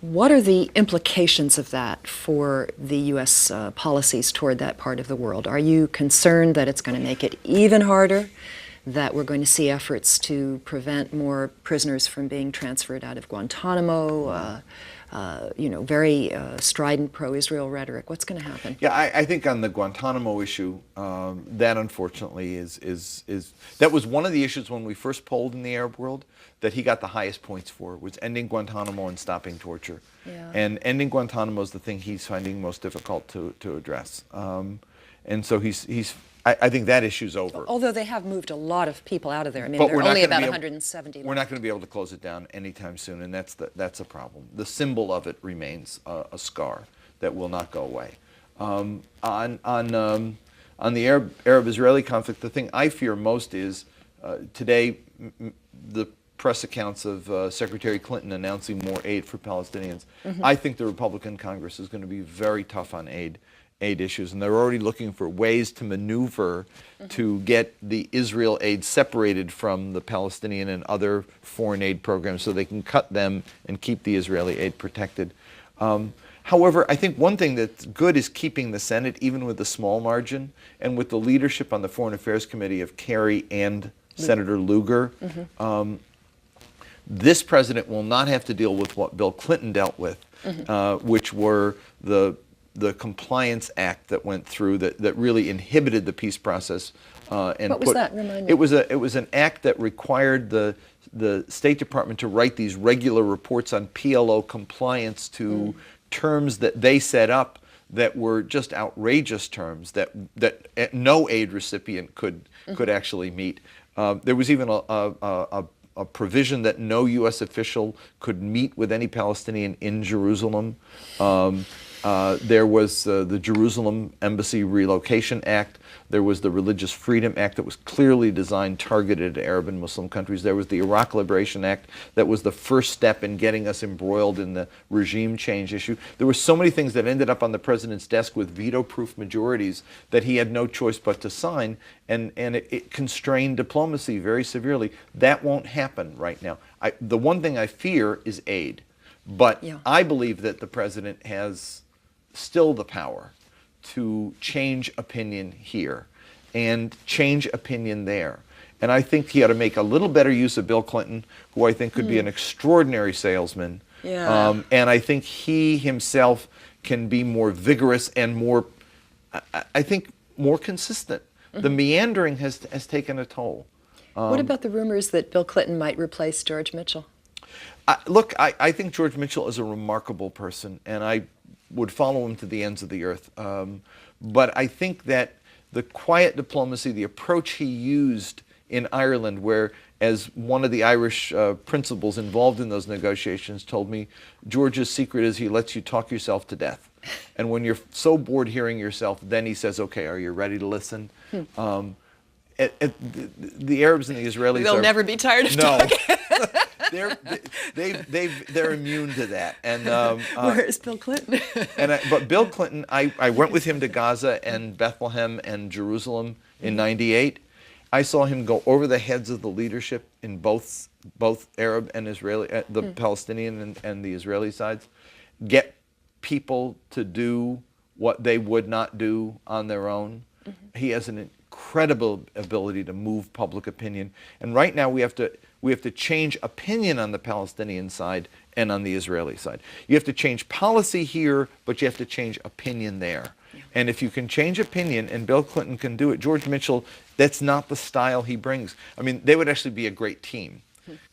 What are the implications of that for the U.S. Policies toward that part of the world? Are you concerned that it's going to make it even harder, that we're going to see efforts to prevent more prisoners from being transferred out of Guantanamo, very strident pro-Israel rhetoric. What's going to happen? Yeah, I think on the Guantanamo issue, that unfortunately is that was one of the issues when we first polled in the Arab world that he got the highest points for, was ending Guantanamo and stopping torture. Yeah. And ending Guantanamo is the thing he's finding most difficult to address. And so I think that issue's over. Although they have moved a lot of people out of there. I mean, But there we're are not only gonna about be able- 170 We're left. not going to be able to close it down anytime soon, and that's a problem. The symbol of it remains a scar that will not go away. On the Arab-Israeli conflict, the thing I fear most is today the press accounts of Secretary Clinton announcing more aid for Palestinians. I think the Republican Congress is going to be very tough on aid issues, and they're already looking for ways to maneuver to get the Israel aid separated from the Palestinian and other foreign aid programs so they can cut them and keep the Israeli aid protected. However, I think one thing that's good is keeping the Senate, even with a small margin, and with the leadership on the Foreign Affairs Committee of Kerry and Senator Lugar. This president will not have to deal with what Bill Clinton dealt with, which were the Compliance Act that went through that really inhibited the peace process. And What was that? Remind me. It was an act that required the State Department to write these regular reports on PLO compliance to terms that they set up that were just outrageous terms that no aid recipient could actually meet. There was even a provision that no U.S. official could meet with any Palestinian in Jerusalem. There was the Jerusalem Embassy Relocation Act. There was the Religious Freedom Act that was clearly designed, targeted at Arab and Muslim countries. There was the Iraq Liberation Act that was the first step in getting us embroiled in the regime change issue. There were so many things that ended up on the president's desk with veto-proof majorities that he had no choice but to sign, and it constrained diplomacy very severely. That won't happen right now. The one thing I fear is aid, but I believe that the president has still the power to change opinion here and change opinion there. And I think he ought to make a little better use of Bill Clinton, who I think could be an extraordinary salesman. Yeah. And I think he himself can be more vigorous and more, I think, more consistent. The meandering has taken a toll. What about the rumors that Bill Clinton might replace George Mitchell? Look, I think George Mitchell is a remarkable person, and I would follow him to the ends of the earth. But I think that the quiet diplomacy, the approach he used in Ireland, where, as one of the Irish principals involved in those negotiations told me, George's secret is he lets you talk yourself to death. And when you're so bored hearing yourself, then he says, okay, are you ready to listen? The Arabs and the Israelis They'll never be tired of talking. They're immune to that. And Where is Bill Clinton? but Bill Clinton, I went with him to Gaza and Bethlehem and Jerusalem in '98. I saw him go over the heads of the leadership in both Arab and Israeli, the Palestinian and the Israeli sides, get people to do what they would not do on their own. He has an incredible ability to move public opinion. And right now we have to change opinion on the Palestinian side and on the Israeli side. You have to change policy here, but you have to change opinion there. And if you can change opinion, and Bill Clinton can do it, George Mitchell, that's not the style he brings. I mean, they would actually be a great team.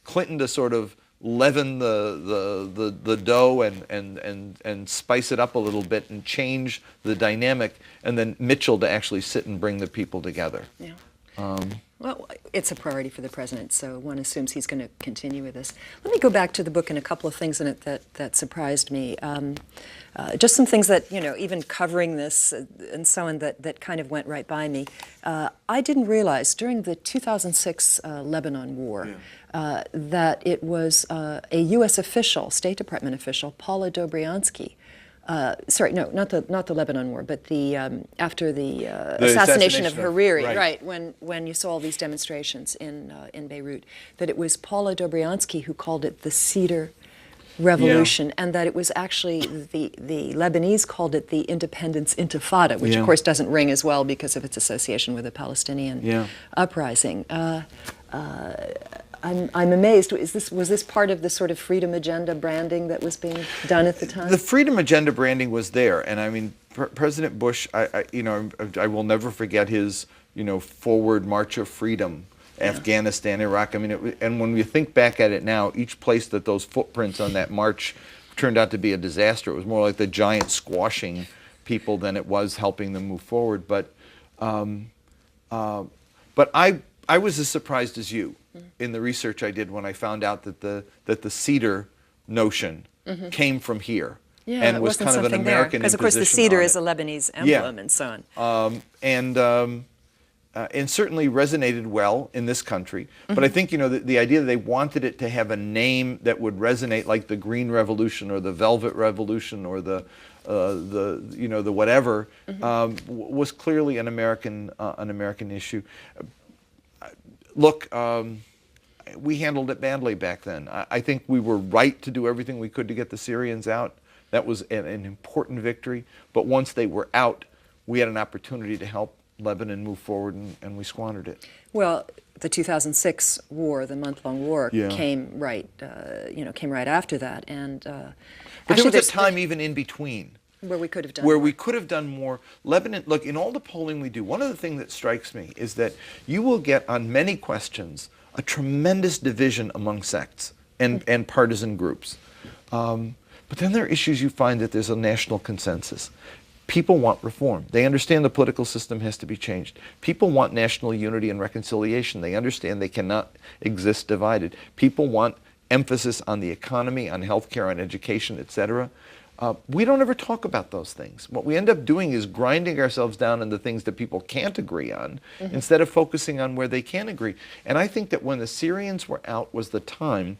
Clinton to sort of leaven the dough and spice it up a little bit and change the dynamic, and then Mitchell to actually sit and bring the people together. Yeah. Well, it's a priority for the president, so one assumes he's going to continue with this. Let me go back to the book and a couple of things in it that surprised me. Just some things that, even covering this and so on, that kind of went right by me. I didn't realize during the 2006 Lebanon War that it was a U.S. official, State Department official, Paula Dobriansky. Sorry, no, not the Lebanon War, but after the assassination of Hariri, right? When you saw all these demonstrations in Beirut, that it was Paula Dobriansky who called it the cedar revolution, and that it was actually the Lebanese called it the Independence Intifada, which of course doesn't ring as well because of its association with the Palestinian uprising. I'm amazed. Was this part of the sort of freedom agenda branding that was being done at the time? The freedom agenda branding was there, and I mean, President Bush, I will never forget his, forward march of freedom. Afghanistan, Iraq. I mean, and when we think back at it now, each place that those footprints on that march turned out to be a disaster. It was more like the giant squashing people than it was helping them move forward. But I was as surprised as you in the research I did when I found out that the cedar notion came from here. Yeah, and it was kind of an American because of course the cedar is a Lebanese emblem and so on. And certainly resonated well in this country. But I think, the idea that they wanted it to have a name that would resonate, like the Green Revolution or the Velvet Revolution or the whatever, was clearly an American issue. Look, we handled it badly back then. I think we were right to do everything we could to get the Syrians out. That was an important victory. But once they were out, we had an opportunity to help Lebanon moved forward, and we squandered it. Well, the 2006 war, the month-long war, came right after that, and but there was a time even in between where we could have done we could have done more. Lebanon, look, in all the polling we do, one of the things that strikes me is that you will get on many questions a tremendous division among sects and partisan groups, but then there are issues you find that there's a national consensus. People want reform. They understand the political system has to be changed. People want national unity and reconciliation. They understand they cannot exist divided. People want emphasis on the economy, on healthcare, on education, etc. We don't ever talk about those things. What we end up doing is grinding ourselves down on the things that people can't agree on instead of focusing on where they can agree. And I think that when the Syrians were out was the time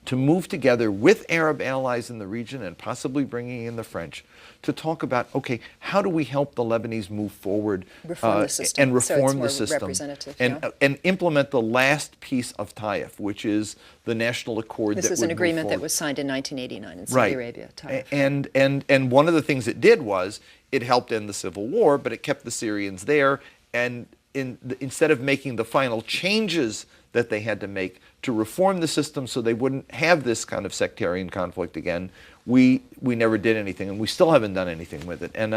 to move together with Arab allies in the region and possibly bringing in the French to talk about, okay, how do we help the Lebanese move forward and reform the system and implement the last piece of Taif, which is the national accord. This is an agreement that was signed in 1989 in Saudi Arabia. Taif. And one of the things it did was it helped end the civil war, but it kept the Syrians there. And instead of making the final changes that they had to make to reform the system so they wouldn't have this kind of sectarian conflict again, we never did anything, and we still haven't done anything with it. And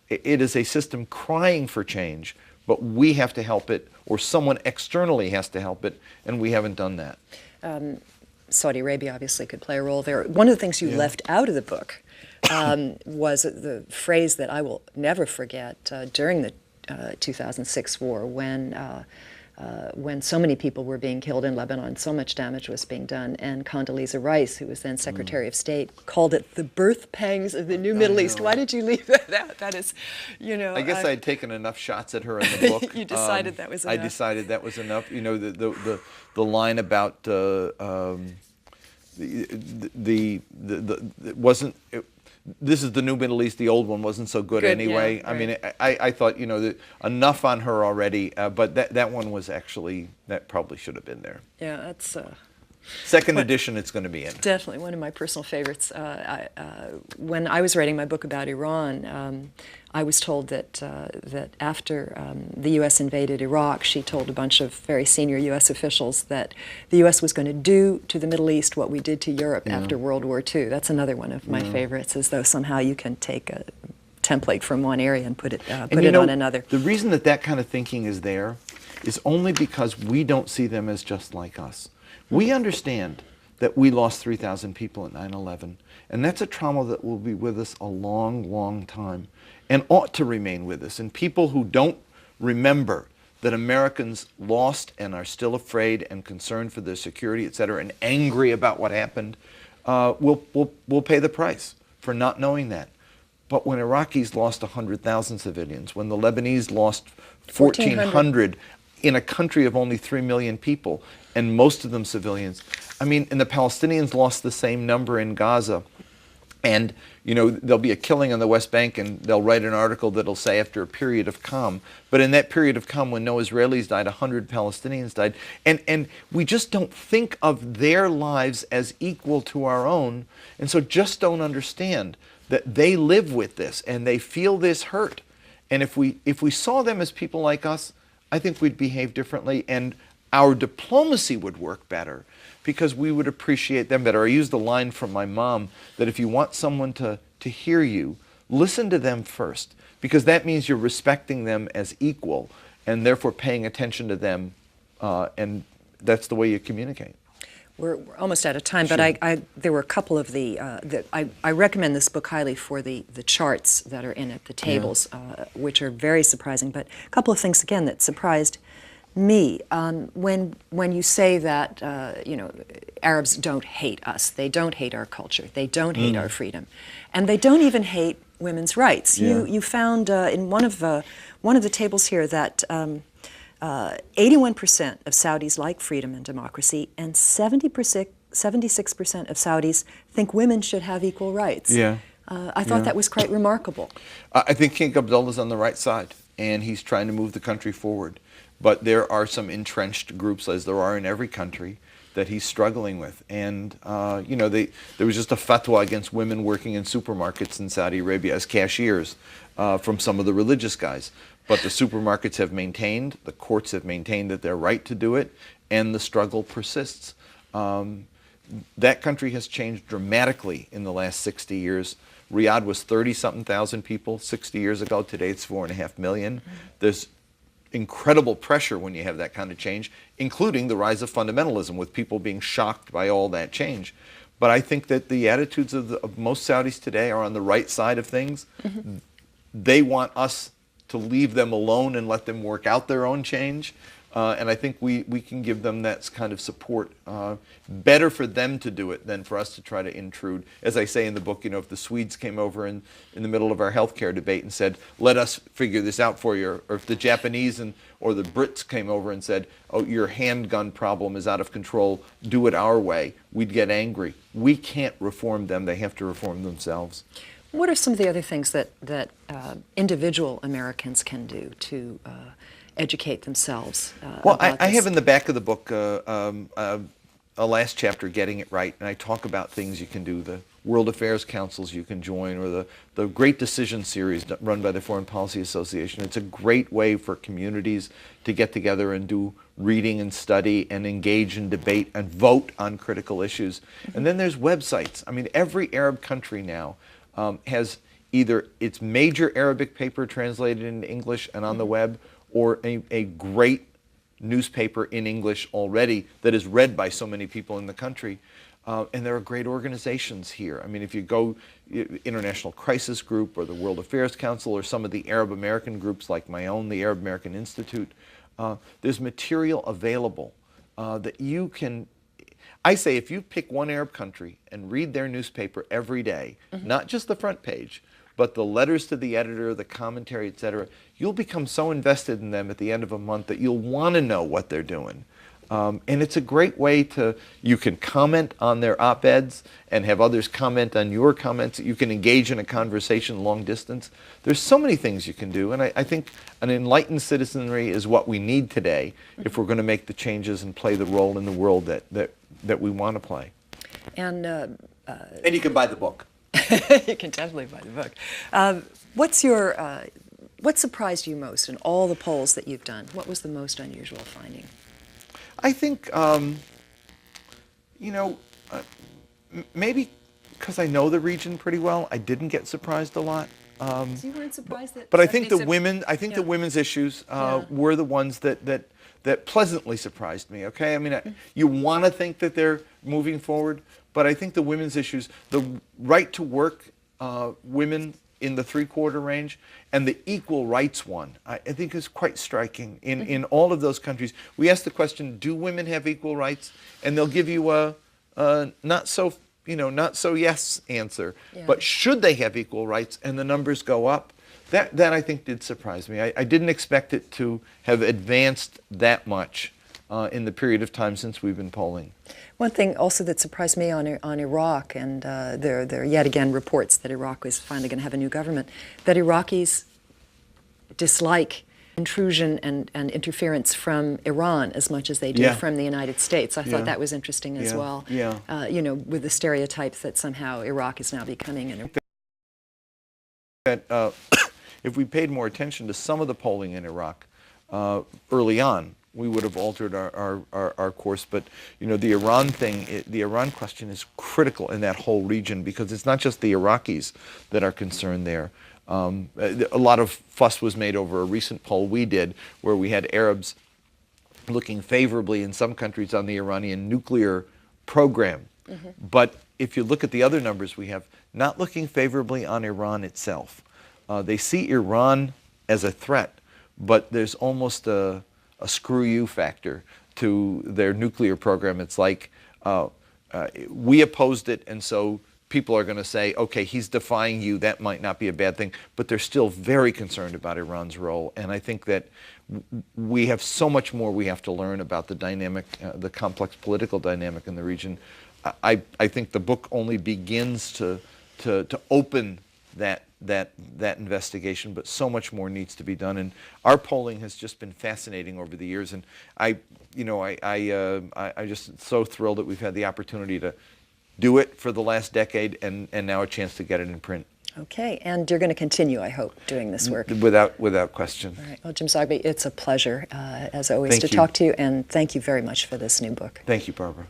it is a system crying for change, but we have to help it, or someone externally has to help it, and we haven't done that. Saudi Arabia obviously could play a role there. One of the things you left out of the book was the phrase that I will never forget during the 2006 war when so many people were being killed in Lebanon, so much damage was being done, and Condoleezza Rice, who was then Secretary of State, called it the birth pangs of the new Middle East. Why did you leave that out? That is, I guess I had taken enough shots at her in the book. You decided that was enough. I decided that was enough. The line about it wasn't. This is the new Middle East. The old one wasn't so good anyway. Yeah, I mean, I thought, enough on her already, but that one was actually, that probably should have been there. Yeah, that's... Second edition, it's going to be in. Definitely one of my personal favorites. When I was writing my book about Iran, I was told that after the U.S. invaded Iraq, she told a bunch of very senior U.S. officials that the U.S. was going to do to the Middle East what we did to Europe after World War II. That's another one of my favorites, as though somehow you can take a template from one area and put it on another. The reason that kind of thinking is there is only because we don't see them as just like us. We understand that we lost 3,000 people at 9/11, and that's a trauma that will be with us a long, long time and ought to remain with us. And people who don't remember that Americans lost and are still afraid and concerned for their security, et cetera, and angry about what happened, will pay the price for not knowing that. But when Iraqis lost 100,000 civilians, when the Lebanese lost 1,400 in a country of only 3 million people, and most of them civilians. I mean, and the Palestinians lost the same number in Gaza. And, you know, there'll be a killing on the West Bank and they'll write an article that'll say after a period of calm. But in that period of calm, when no Israelis died, 100 Palestinians died. And we just don't think of their lives as equal to our own. And so just don't understand that they live with this and they feel this hurt. And if we saw them as people like us, I think we'd behave differently and our diplomacy would work better, because we would appreciate them better. I used a line from my mom that if you want someone to hear you, listen to them first, because that means you're respecting them as equal and therefore paying attention to them, and that's the way you communicate. We're almost out of time, Sure. but there were a couple of I recommend this book highly for the charts that are in it, the tables, which are very surprising. But a couple of things, again, that surprised me. When you say that, you know, Arabs don't hate us, they don't hate our culture, they don't hate our freedom, and they don't even hate women's rights. Yeah. You found in one of the tables here that 81% of Saudis like freedom and democracy, and 76% of Saudis think women should have equal rights. Yeah. I thought that was quite remarkable. I think King Abdullah's on the right side, and he's trying to move the country forward. But there are some entrenched groups, as there are in every country, that he's struggling with. And, you know, there was just a fatwa against women working in supermarkets in Saudi Arabia as cashiers from some of the religious guys. But the supermarkets have maintained, the courts have maintained that they're right to do it, and the struggle persists. That country has changed dramatically in the last 60 years. Riyadh was 30-something thousand people 60 years ago. Today it's 4.5 million. There's incredible pressure when you have that kind of change, including the rise of fundamentalism, with people being shocked by all that change. But I think that the attitudes of most Saudis today are on the right side of things. They want us to leave them alone and let them work out their own change. And I think we can give them that kind of support. Better for them to do it than for us to try to intrude. As I say in the book, you know, if the Swedes came over in the middle of our healthcare debate and said, let us figure this out for you, or if the Japanese or the Brits came over and said, oh, your handgun problem is out of control, do it our way, we'd get angry. We can't reform them. They have to reform themselves. What are some of the other things that individual Americans can do to educate themselves Well, about I this? have in the back of the book a last chapter, Getting It Right, and I talk about things you can do, the World Affairs Councils you can join, or the Great Decision Series run by the Foreign Policy Association. It's a great way for communities to get together and do reading and study and engage in debate and vote on critical issues. And then there's websites. I mean, every Arab country now has either its major Arabic paper translated into English and on the web, or a great newspaper in English already that is read by so many people in the country. And there are great organizations here. I mean, if you go International Crisis Group or the World Affairs Council or some of the Arab American groups like my own, the Arab American Institute, there's material available that you can. I say if you pick one Arab country and read their newspaper every day, not just the front page, but the letters to the editor, the commentary, etc., you'll become so invested in them at the end of a month that you'll want to know what they're doing. And it's a great way you can comment on their op-eds and have others comment on your comments. You can engage in a conversation long distance. There's so many things you can do, and I think an enlightened citizenry is what we need today if we're going to make the changes and play the role in the world that we want to play. And you can buy the book. you can definitely buy the book. What surprised you most in all the polls that you've done? What was the most unusual finding? I think, you know, maybe because I know the region pretty well, I didn't get surprised a lot. So you weren't surprised that? But I think the 77 the women's issues were the ones that pleasantly surprised me. Okay, I mean, you want to think that they're moving forward, but I think the women's issues, the right to work, women in the three-quarter range, and the equal rights one, I think is quite striking. In all of those countries, we ask the question, do women have equal rights? And they'll give you a not so yes answer. Yeah. But should they have equal rights? And the numbers go up. That I think did surprise me. I didn't expect it to have advanced that much in the period of time since we've been polling. One thing also that surprised me on Iraq, and there are yet again reports that Iraq is finally going to have a new government, that Iraqis dislike intrusion and interference from Iran as much as they do from the United States. I thought that was interesting as well. You know, with the stereotypes that somehow Iraq is now becoming an... If we paid more attention to some of the polling in Iraq early on, we would have altered our course. But you know, the Iran thing, the Iran question is critical in that whole region, because it's not just the Iraqis that are concerned there. A lot of fuss was made over a recent poll we did where we had Arabs looking favorably in some countries on the Iranian nuclear program. But if you look at the other numbers we have, not looking favorably on Iran itself. They see Iran as a threat, but there's almost a screw you factor to their nuclear program. It's like we opposed it, and so people are going to say, okay, he's defying you, that might not be a bad thing, but they're still very concerned about Iran's role. And I think that we have so much more we have to learn about the dynamic, the complex political dynamic in the region. I think the book only begins to open that investigation, but so much more needs to be done. And our polling has just been fascinating over the years, and I just so thrilled that we've had the opportunity to do it for the last decade, and now a chance to get it in print. Okay, and you're going to continue, I hope, doing this work. Without question. All right. Well, Jim Zogby, it's a pleasure, as always, to talk to you, and thank you very much for this new book. Thank you, Barbara.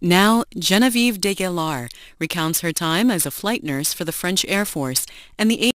Now, Geneviève Deguillard recounts her time as a flight nurse for the French Air Force and the